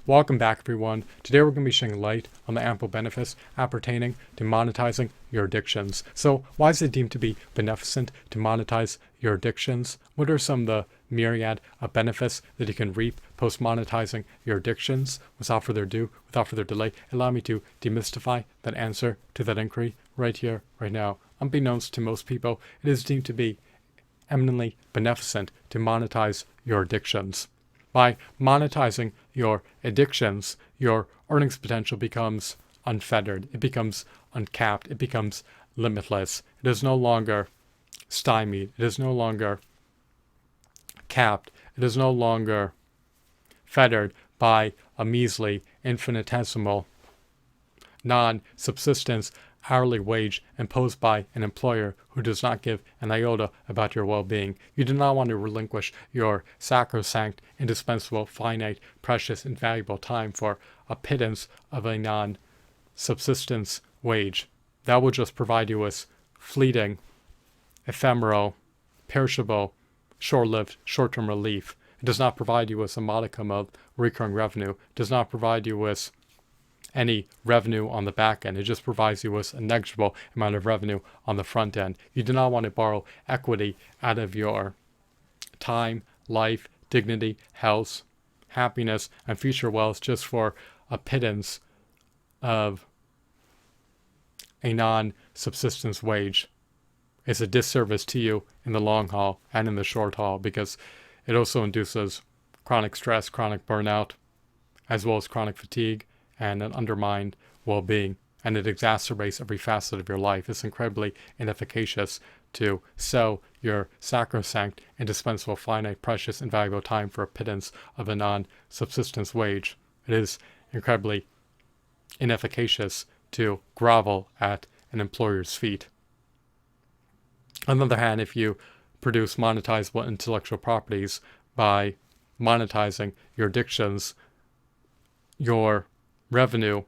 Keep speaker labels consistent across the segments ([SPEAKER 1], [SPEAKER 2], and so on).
[SPEAKER 1] Welcome back, everyone. Today we're going to be shedding light on the ample benefits appertaining to monetizing your addictions. So why is it deemed to be beneficent to monetize your addictions? What are some of the myriad of benefits that you can reap post-monetizing your addictions? Without further ado, without further delay, allow me to demystify that answer to that inquiry right here, right now. Unbeknownst to most people, it is deemed to be eminently beneficent to monetize your addictions. By monetizing your addictions, your earnings potential becomes unfettered. It becomes uncapped. It becomes limitless. It is no longer stymied. It is no longer capped. It is no longer fettered by a measly, infinitesimal, non-subsistence hourly wage imposed by an employer who does not give an iota about your well-being. You do not want to relinquish your sacrosanct, indispensable, finite, precious, and valuable time for a pittance of a non-subsistence wage. That will just provide you with fleeting, ephemeral, perishable, short-lived, short-term relief. It does not provide you with a modicum of recurring revenue. It does not provide you with any revenue on the back end. It just provides you with a negligible amount of revenue on the front end. You do not want to borrow equity out of your time, life, dignity, health, happiness, and future wealth just for a pittance of a non-subsistence wage. It's a disservice to you in the long haul and in the short haul, because it also induces chronic stress, chronic burnout, as well as chronic fatigue, and an undermined well-being, and it exacerbates every facet of your life. It's incredibly inefficacious to sell your sacrosanct, indispensable, finite, precious, and valuable time for a pittance of a non-subsistence wage. It is incredibly inefficacious to grovel at an employer's feet. On the other hand, if you produce monetizable intellectual properties by monetizing your addictions, your revenue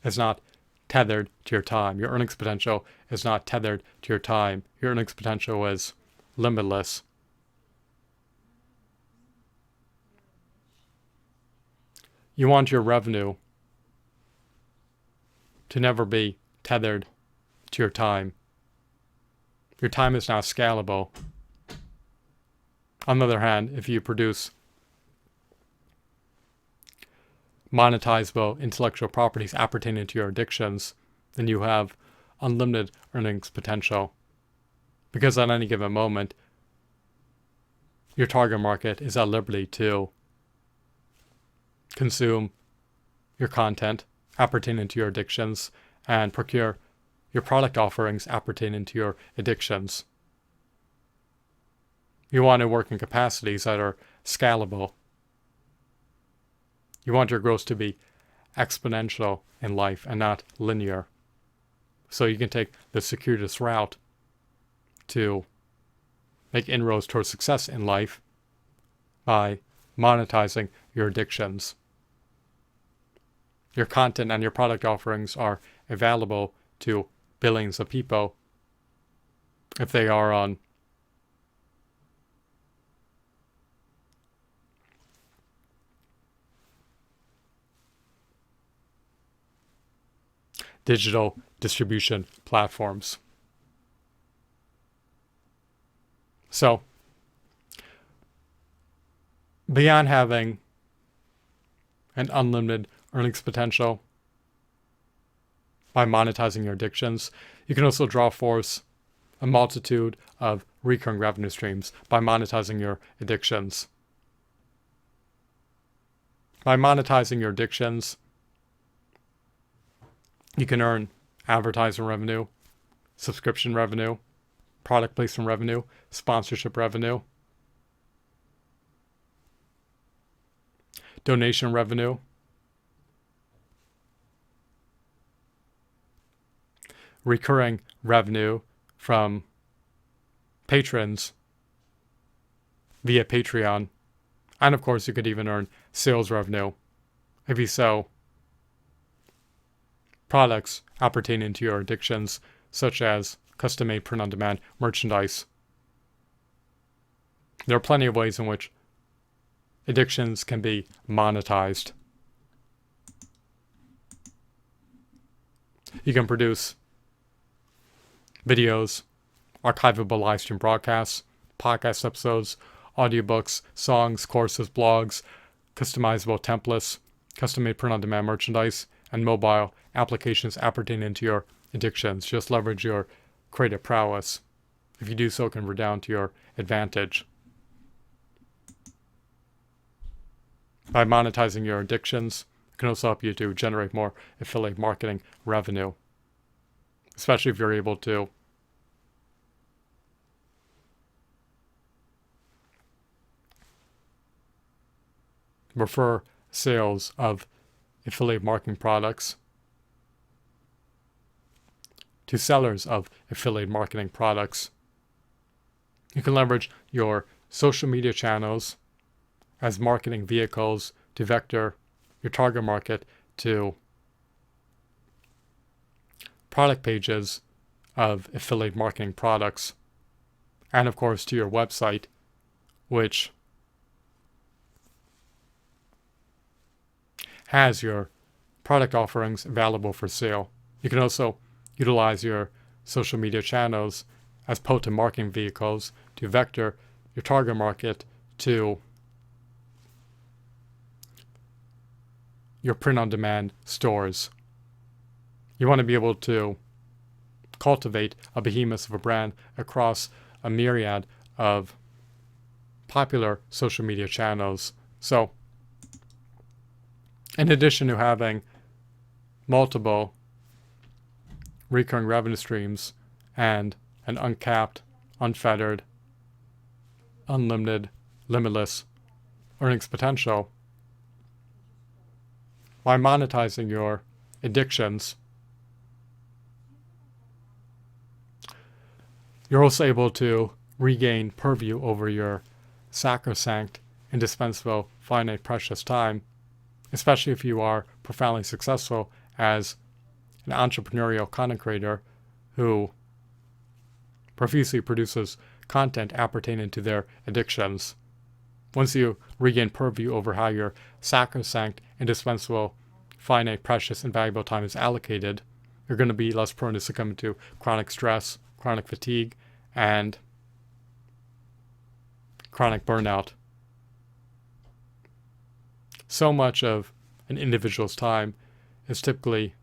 [SPEAKER 1] is not tethered to your time. Your earnings potential is not tethered to your time. Your earnings potential is limitless. You want your revenue to never be tethered to your time. Your time is now scalable. On the other hand, if you produce monetizable intellectual properties appertaining to your addictions, then you have unlimited earnings potential. Because at any given moment, your target market is at liberty to consume your content appertaining to your addictions and procure your product offerings appertaining to your addictions. You want to work in capacities that are scalable. You want your growth to be exponential in life and not linear. So you can take the circuitous route to make inroads towards success in life by monetizing your addictions. Your content and your product offerings are available to billions of people if they are on digital distribution platforms. So, beyond having an unlimited earnings potential by monetizing your addictions, you can also draw forth a multitude of recurring revenue streams by monetizing your addictions. By monetizing your addictions, you can earn advertising revenue, subscription revenue, product placement revenue, sponsorship revenue, donation revenue, recurring revenue from patrons via Patreon, and of course you could even earn sales revenue if you sell products appertaining to your addictions, such as custom-made print-on-demand merchandise. There are plenty of ways in which addictions can be monetized. You can produce videos, archivable live stream broadcasts, podcast episodes, audiobooks, songs, courses, blogs, customizable templates, custom-made print-on-demand merchandise, and mobile applications appertaining to your addictions. Just leverage your creative prowess. If you do so, it can redound to your advantage. By monetizing your addictions, it can also help you to generate more affiliate marketing revenue, especially if you're able to refer sales of affiliate marketing products to sellers of affiliate marketing products. You can leverage your social media channels as marketing vehicles to vector your target market to product pages of affiliate marketing products, and of course to your website, which has your product offerings available for sale. You can also utilize your social media channels as potent marketing vehicles to vector your target market to your print-on-demand stores. You want to be able to cultivate a behemoth of a brand across a myriad of popular social media channels. So, in addition to having multiple recurring revenue streams and an uncapped, unfettered, unlimited, limitless earnings potential, by monetizing your addictions, you're also able to regain purview over your sacrosanct, indispensable, finite, precious time, especially if you are profoundly successful as an entrepreneurial content creator who profusely produces content appertaining to their addictions. Once you regain purview over how your sacrosanct, indispensable, finite, precious, and valuable time is allocated, you're going to be less prone to succumb to chronic stress, chronic fatigue, and chronic burnout. So much of an individual's time is typically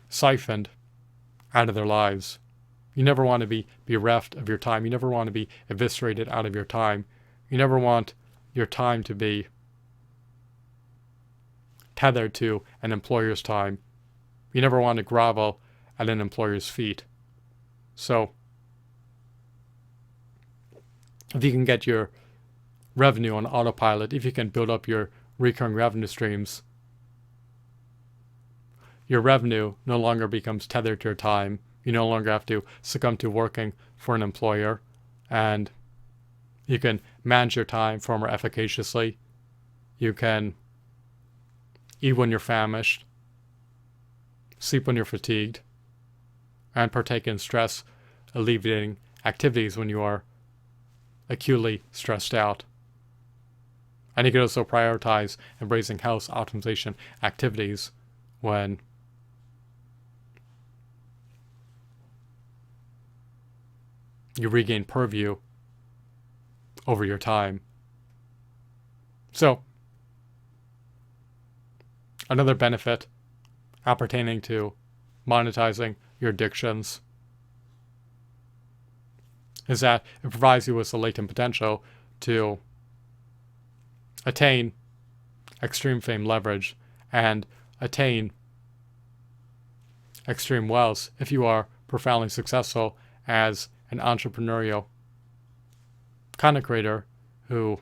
[SPEAKER 1] siphoned out of their lives. You never want to be bereft of your time. You never want to be eviscerated out of your time. You never want your time to be tethered to an employer's time. You never want to grovel at an employer's feet. So, if you can get your revenue on autopilot, if you can build up your recurring revenue streams, your revenue no longer becomes tethered to your time. You no longer have to succumb to working for an employer, and you can manage your time far more efficaciously. You can eat when you're famished, sleep when you're fatigued, and partake in stress alleviating activities when you are acutely stressed out. And you can also prioritize embracing health optimization activities when you regain purview over your time. So, another benefit appertaining to monetizing your addictions is that it provides you with the latent potential to attain extreme fame leverage and attain extreme wealth if you are profoundly successful as an entrepreneurial content creator who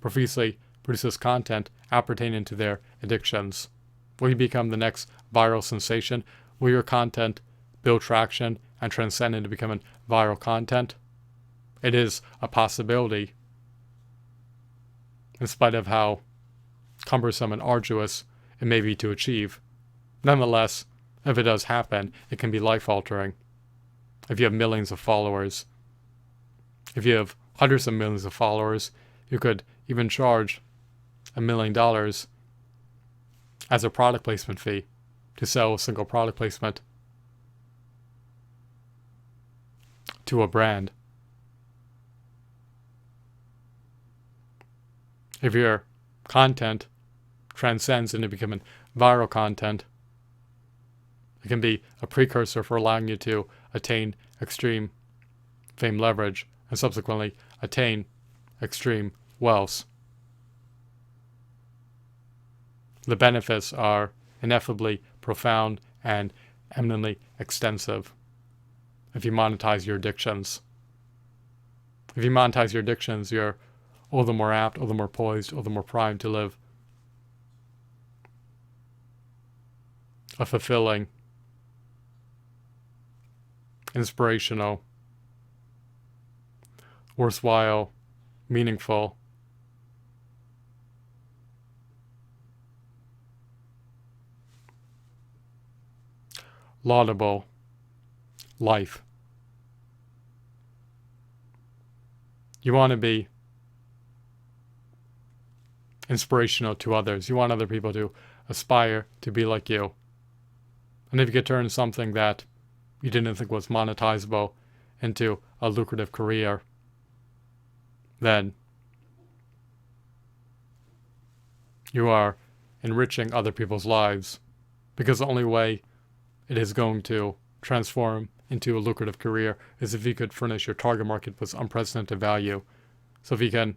[SPEAKER 1] profusely produces content appertaining to their addictions. Will you become the next viral sensation? Will your content build traction and transcend into becoming viral content? It is a possibility, in spite of how cumbersome and arduous it may be to achieve. Nonetheless, If it does happen, it can be life-altering. If you have millions of followers, if you have hundreds of millions of followers, you could even charge $1 million as a product placement fee to sell a single product placement to a brand. If your content transcends into becoming viral content, it can be a precursor for allowing you to attain extreme fame leverage and subsequently attain extreme wealth. The benefits are ineffably profound and eminently extensive if you monetize your addictions. If you monetize your addictions, you're all the more apt, all the more poised, all the more primed to live a fulfilling, inspirational, worthwhile, meaningful, laudable life. You want to be inspirational to others. You want other people to aspire to be like you. And if you could turn something that you didn't think was monetizable into a lucrative career, then you are enriching other people's lives. Because the only way it is going to transform into a lucrative career is if you could furnish your target market with unprecedented value. So if you can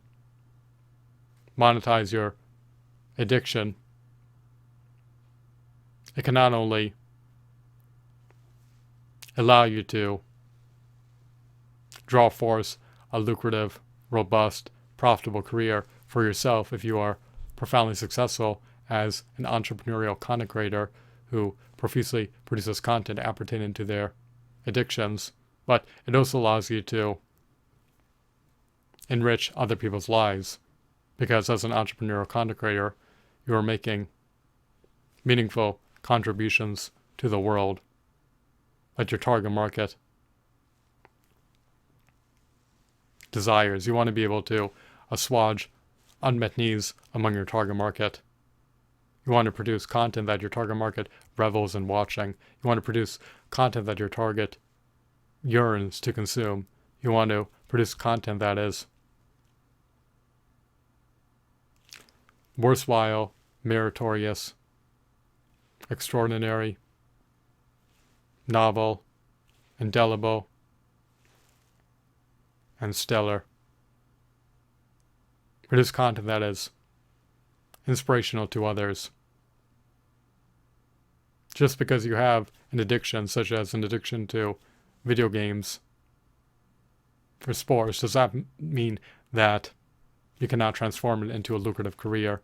[SPEAKER 1] monetize your addiction, it can not only allow you to draw forth a lucrative, robust, profitable career for yourself if you are profoundly successful as an entrepreneurial content creator who profusely produces content appertaining to their addictions, but it also allows you to enrich other people's lives, because as an entrepreneurial content creator, you are making meaningful contributions to the world that your target market desires. You want to be able to assuage unmet needs among your target market. You want to produce content that your target market revels in watching. You want to produce content that your target yearns to consume. You want to produce content that is worthwhile, meritorious, extraordinary, novel, indelible, and stellar. Produce content that is inspirational to others. Just because you have an addiction, such as an addiction to video games for sports, does that mean that you cannot transform it into a lucrative career?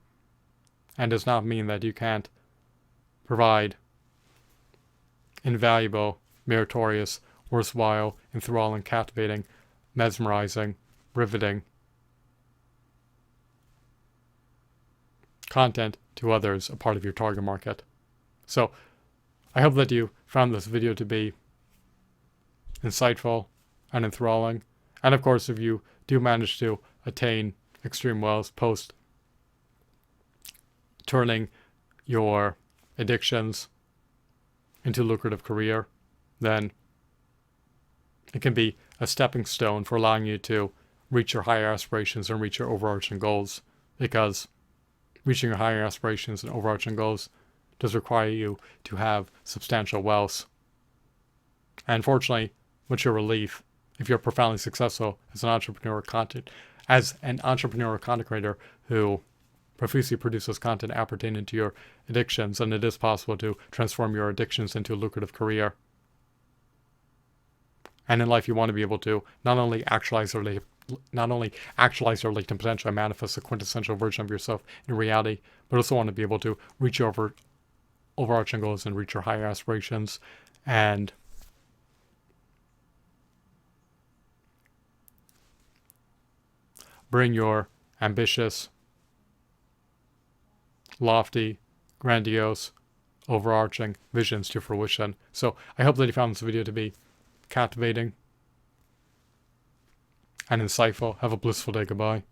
[SPEAKER 1] And does not mean that you can't provide invaluable, meritorious, worthwhile, enthralling, captivating, mesmerizing, riveting content to others, a part of your target market. So I hope that you found this video to be insightful and enthralling. And of course, if you do manage to attain extreme wealth post turning your addictions into a lucrative career, then it can be a stepping stone for allowing you to reach your higher aspirations and reach your overarching goals, because reaching your higher aspirations and overarching goals does require you to have substantial wealth. And fortunately, what's your relief if you're profoundly successful as an entrepreneurial content creator who profusely produces content appertaining to your addictions, and it is possible to transform your addictions into a lucrative career. And in life, you want to be able to not only actualize your latent potential and manifest the quintessential version of yourself in reality, but also want to be able to reach your overarching goals and reach your higher aspirations and bring your ambitious, lofty, grandiose, overarching visions to fruition. So I hope that you found this video to be captivating and insightful. Have a blissful day. Goodbye.